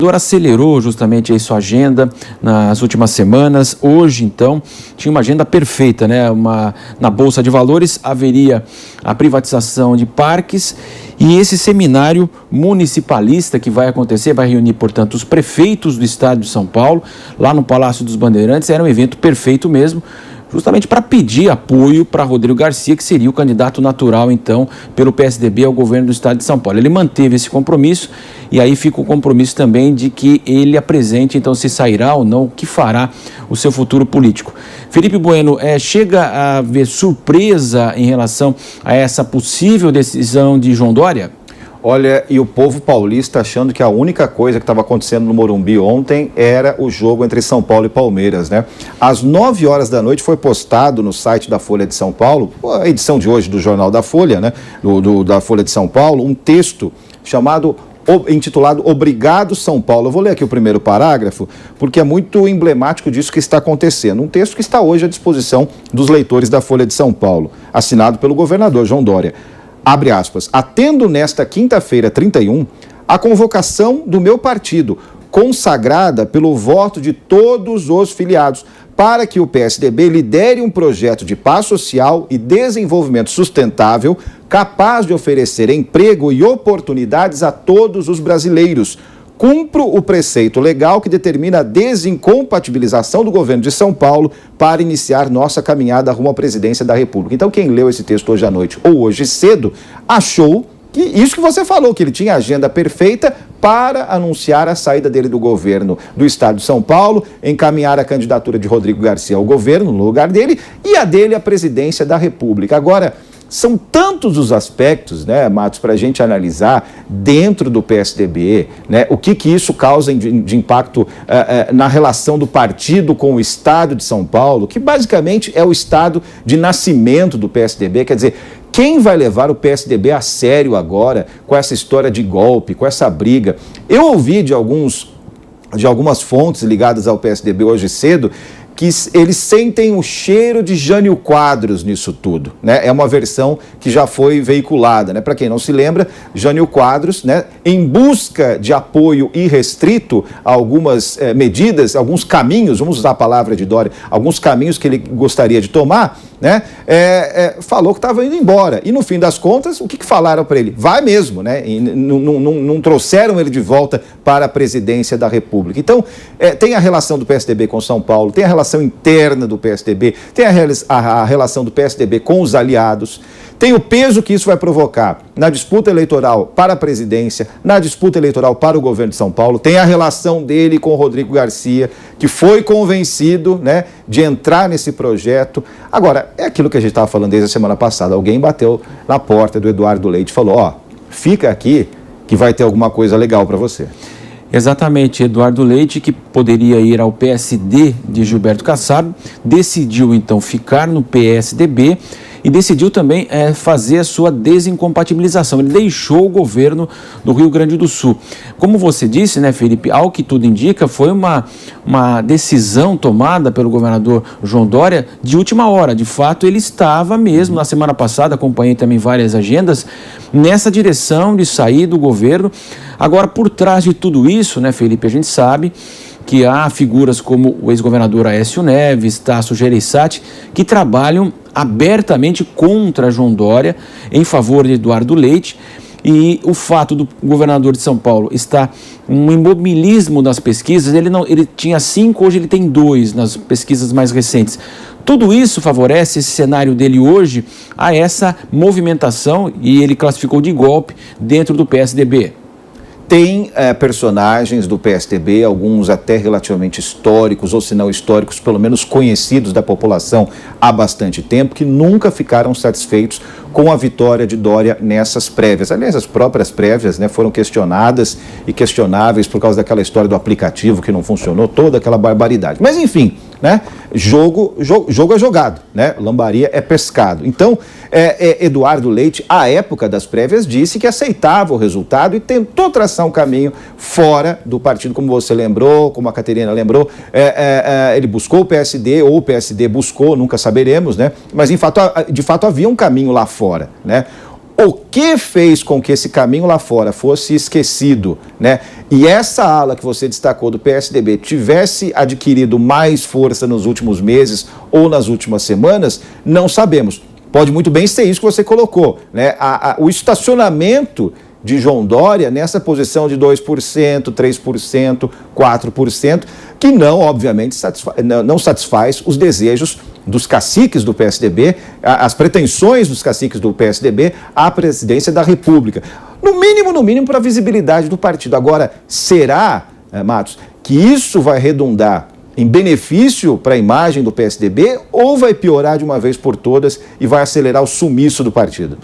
Acelerou justamente aí sua agenda nas últimas semanas. Hoje, então, tinha uma agenda perfeita, né? Na Bolsa de Valores haveria a privatização de parques e esse seminário municipalista que vai acontecer, vai reunir, portanto, os prefeitos do estado de São Paulo, lá no Palácio dos Bandeirantes. Era um evento perfeito mesmo, justamente para pedir apoio para Rodrigo Garcia, que seria o candidato natural, então, pelo PSDB ao governo do estado de São Paulo. Ele manteve esse compromisso e aí fica o compromisso também de que ele apresente, então, se sairá ou não, o que fará o seu futuro político. Felipe Bueno, chega a haver surpresa em relação a essa possível decisão de João Dória? Olha, e o povo paulista achando que a única coisa que estava acontecendo no Morumbi ontem era o jogo entre São Paulo e Palmeiras, né? Às 9 horas da noite foi postado no site da Folha de São Paulo, a edição de hoje do Jornal da Folha, né? Da Folha de São Paulo, um texto intitulado Obrigado São Paulo. Eu vou ler aqui o primeiro parágrafo, porque é muito emblemático disso que está acontecendo. Um texto que está hoje à disposição dos leitores da Folha de São Paulo, assinado pelo governador João Dória. Abre aspas, atendo nesta quinta-feira, 31, a convocação do meu partido, consagrada pelo voto de todos os filiados, para que o PSDB lidere um projeto de paz social e desenvolvimento sustentável capaz de oferecer emprego e oportunidades a todos os brasileiros. Cumpro o preceito legal que determina a desincompatibilização do governo de São Paulo para iniciar nossa caminhada rumo à presidência da República. Então, quem leu esse texto hoje à noite ou hoje cedo, achou que isso que você falou, que ele tinha a agenda perfeita para anunciar a saída dele do governo do estado de São Paulo, encaminhar a candidatura de Rodrigo Garcia ao governo, no lugar dele, e a dele à presidência da República. Agora, são tantos os aspectos, né, Matos, para a gente analisar dentro do PSDB, né, o que isso causa de impacto na relação do partido com o estado de São Paulo, que basicamente é o estado de nascimento do PSDB. Quer dizer, quem vai levar o PSDB a sério agora com essa história de golpe, com essa briga? Eu ouvi de algumas fontes ligadas ao PSDB hoje cedo que eles sentem o cheiro de Jânio Quadros nisso tudo, né? É uma versão que já foi veiculada, né? Para quem não se lembra, Jânio Quadros, né, em busca de apoio irrestrito a algumas medidas, alguns caminhos, vamos usar a palavra de Dória, alguns caminhos que ele gostaria de tomar, né? Falou que estava indo embora. E no fim das contas, o que falaram para ele? Vai mesmo, né? E não trouxeram ele de volta para a presidência da República. Então, tem a relação do PSDB com São Paulo, tem a relação interna do PSDB, tem a relação do PSDB com os aliados, tem o peso que isso vai provocar na disputa eleitoral para a presidência, na disputa eleitoral para o governo de São Paulo, tem a relação dele com o Rodrigo Garcia, que foi convencido, né, de entrar nesse projeto. Agora, é aquilo que a gente estava falando desde a semana passada, alguém bateu na porta do Eduardo Leite e falou, fica aqui que vai ter alguma coisa legal para você. Exatamente, Eduardo Leite, que poderia ir ao PSD de Gilberto Kassab, decidiu então ficar no PSDB e decidiu também fazer a sua desincompatibilização. Ele deixou o governo do Rio Grande do Sul. Como você disse, né, Felipe, ao que tudo indica, foi uma decisão tomada pelo governador João Dória de última hora. De fato, ele estava mesmo, na semana passada, acompanhei também várias agendas, nessa direção de sair do governo. Agora, por trás de tudo isso, né, Felipe, a gente sabe que há figuras como o ex-governador Aécio Neves, Tasso Gereissati, que trabalham abertamente contra João Dória, em favor de Eduardo Leite. E o fato do governador de São Paulo estar um imobilismo nas pesquisas, ele tinha 5, hoje ele tem 2 nas pesquisas mais recentes. Tudo isso favorece esse cenário dele hoje a essa movimentação, e ele classificou de golpe dentro do PSDB. Tem personagens do PSDB, alguns até relativamente históricos, ou se não históricos, pelo menos conhecidos da população há bastante tempo, que nunca ficaram satisfeitos com a vitória de Dória nessas prévias. Aliás, as próprias prévias, né, foram questionadas e questionáveis por causa daquela história do aplicativo que não funcionou, toda aquela barbaridade. Mas enfim, né, jogo é jogado, né, lambaria é pescado. Então, Eduardo Leite, à época das prévias, disse que aceitava o resultado e tentou traçar um caminho fora do partido, como você lembrou, como a Caterina lembrou. Ele buscou o PSD, ou o PSD buscou, nunca saberemos, né? Mas de fato havia um caminho lá fora, né? O que fez com que esse caminho lá fora fosse esquecido, né? E essa ala que você destacou do PSDB tivesse adquirido mais força nos últimos meses ou nas últimas semanas, não sabemos. Pode muito bem ser isso que você colocou, né? O estacionamento de João Dória nessa posição de 2%, 3%, 4%, que não, obviamente, não satisfaz os desejos dos caciques do PSDB, as pretensões dos caciques do PSDB à presidência da República. No mínimo, para a visibilidade do partido. Agora, será, Matos, que isso vai redundar em benefício para a imagem do PSDB ou vai piorar de uma vez por todas e vai acelerar o sumiço do partido?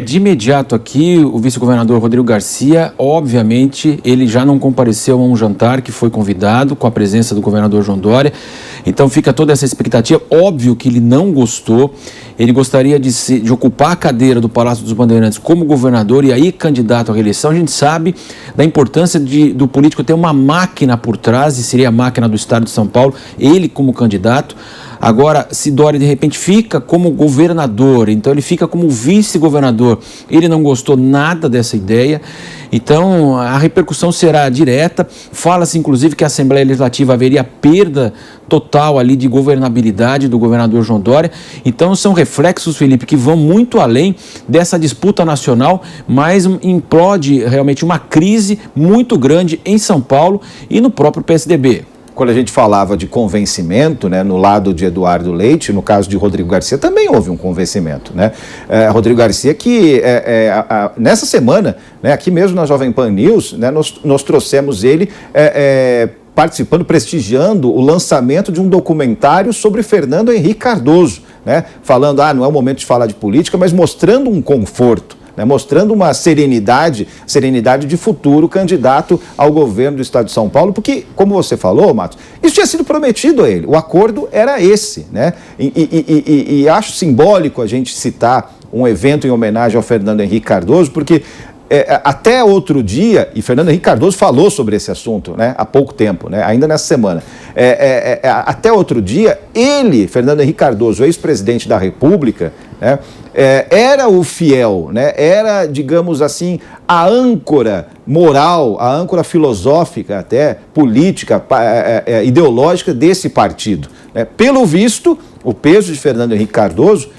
De imediato aqui, o vice-governador Rodrigo Garcia, obviamente, ele já não compareceu a um jantar que foi convidado com a presença do governador João Dória. Então fica toda essa expectativa. Óbvio que ele não gostou, ele gostaria de ocupar a cadeira do Palácio dos Bandeirantes como governador e aí candidato à reeleição. A gente sabe da importância do político ter uma máquina por trás, e seria a máquina do Estado de São Paulo, ele como candidato. Agora, se Dória de repente fica como governador, então ele fica como vice-governador, ele não gostou nada dessa ideia, então a repercussão será direta. Fala-se inclusive que a Assembleia Legislativa haveria perda total ali de governabilidade do governador João Dória. Então são reflexos, Felipe, que vão muito além dessa disputa nacional, mas implode realmente uma crise muito grande em São Paulo e no próprio PSDB. Quando a gente falava de convencimento, né, no lado de Eduardo Leite, no caso de Rodrigo Garcia, também houve um convencimento, né? Rodrigo Garcia que nessa semana, né, aqui mesmo na Jovem Pan News, né, nós trouxemos ele participando, prestigiando o lançamento de um documentário sobre Fernando Henrique Cardoso, né? Falando, não é o momento de falar de política, mas mostrando um conforto, né, mostrando uma serenidade de futuro candidato ao governo do Estado de São Paulo, porque, como você falou, Matos, isso tinha sido prometido a ele, o acordo era esse, né? E acho simbólico a gente citar um evento em homenagem ao Fernando Henrique Cardoso, porque até outro dia, e Fernando Henrique Cardoso falou sobre esse assunto, né, há pouco tempo, né, ainda nessa semana, até outro dia, ele, Fernando Henrique Cardoso, ex-presidente da República, né, era o fiel, né, era, digamos assim, a âncora moral, a âncora filosófica até, política, ideológica desse partido, né. Pelo visto, o peso de Fernando Henrique Cardoso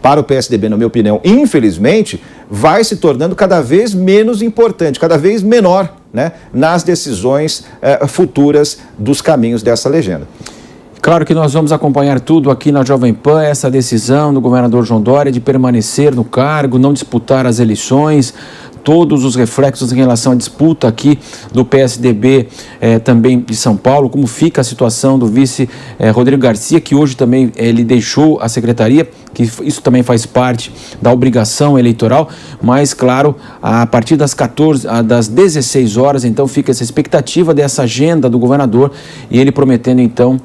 para o PSDB, na minha opinião, infelizmente, vai se tornando cada vez menos importante, cada vez menor, né, nas decisões futuras dos caminhos dessa legenda. Claro que nós vamos acompanhar tudo aqui na Jovem Pan, essa decisão do governador João Dória de permanecer no cargo, não disputar as eleições, todos os reflexos em relação à disputa aqui do PSDB também de São Paulo, como fica a situação do vice Rodrigo Garcia, que hoje também ele deixou a secretaria, que isso também faz parte da obrigação eleitoral, mas claro, a partir das 16 horas, então fica essa expectativa dessa agenda do governador e ele prometendo então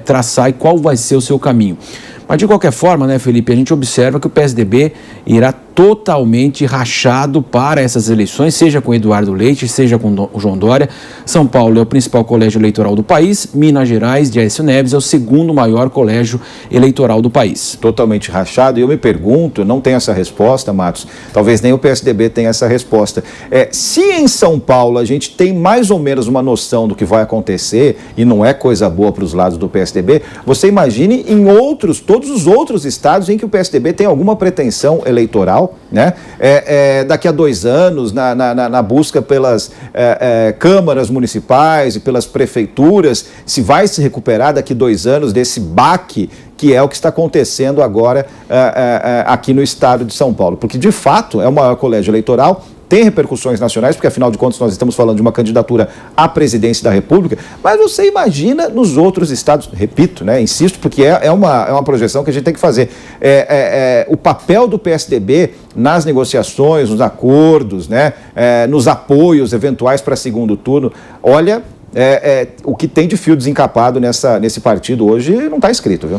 traçar qual vai ser o seu caminho. Mas de qualquer forma, né, Felipe, a gente observa que o PSDB irá totalmente rachado para essas eleições, seja com Eduardo Leite, seja com o João Dória. São Paulo é o principal colégio eleitoral do país, Minas Gerais, de Aécio Neves, é o segundo maior colégio eleitoral do país. Totalmente rachado, e eu me pergunto, não tenho essa resposta, Matos, talvez nem o PSDB tenha essa resposta. Se em São Paulo a gente tem mais ou menos uma noção do que vai acontecer, e não é coisa boa para os lados do PSDB, você imagine em todos os outros estados em que o PSDB tem alguma pretensão eleitoral, né? Daqui a 2 anos, na busca pelas câmaras municipais e pelas prefeituras, se vai se recuperar daqui a 2 anos desse baque que é o que está acontecendo agora aqui no estado de São Paulo. Porque, de fato, é o maior colégio eleitoral, tem repercussões nacionais, porque afinal de contas nós estamos falando de uma candidatura à presidência da República, mas você imagina nos outros estados, repito, né, insisto, porque é uma projeção que a gente tem que fazer. O papel do PSDB nas negociações, nos acordos, né, nos apoios eventuais para segundo turno, olha, o que tem de fio desencapado nesse partido hoje não está escrito, viu?